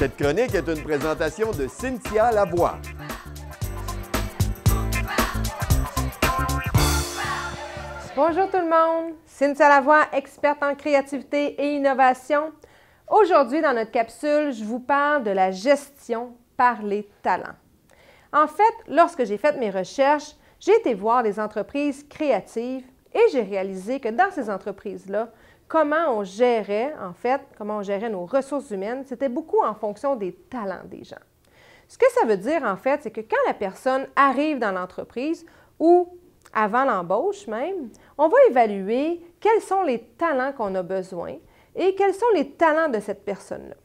Cette chronique est une présentation de Cynthia Lavoie. Bonjour tout le monde, Cynthia Lavoie, experte en créativité et innovation. Aujourd'hui, dans notre capsule, je vous parle de la gestion par les talents. En fait, lorsque j'ai fait mes recherches, j'ai été voir des entreprises créatives et j'ai réalisé que dans ces entreprises-là, comment on gérait nos ressources humaines, c'était beaucoup en fonction des talents des gens. Ce que ça veut dire, en fait, c'est que quand la personne arrive dans l'entreprise ou avant l'embauche même, on va évaluer quels sont les talents qu'on a besoin et quels sont les talents de cette personne-là.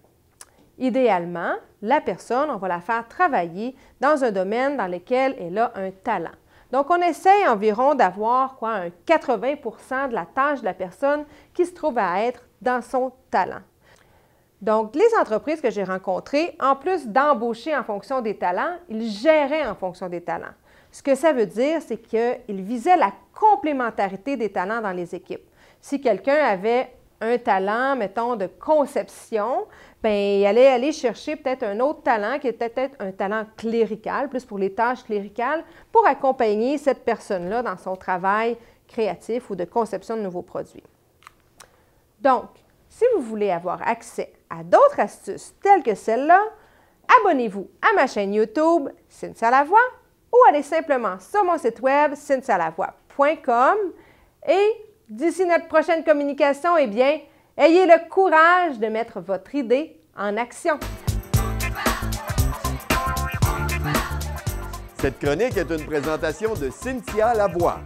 Idéalement, la personne, on va la faire travailler dans un domaine dans lequel elle a un talent. Donc, on essaye environ d'avoir un 80% de la tâche de la personne qui se trouve à être dans son talent. Donc, les entreprises que j'ai rencontrées, en plus d'embaucher en fonction des talents, ils géraient en fonction des talents. Ce que ça veut dire, c'est qu'ils visaient la complémentarité des talents dans les équipes. Si quelqu'un avait un talent, mettons, de conception, bien, il allait aller chercher peut-être un autre talent qui était peut-être un talent clérical, plus pour les tâches cléricales, pour accompagner cette personne-là dans son travail créatif ou de conception de nouveaux produits. Donc, si vous voulez avoir accès à d'autres astuces telles que celle-là, abonnez-vous à ma chaîne YouTube Cynthia Lavoie ou allez simplement sur mon site web cynthialavoie.com et d'ici notre prochaine communication, eh bien, ayez le courage de mettre votre idée en action. Cette chronique est une présentation de Cynthia Lavoie.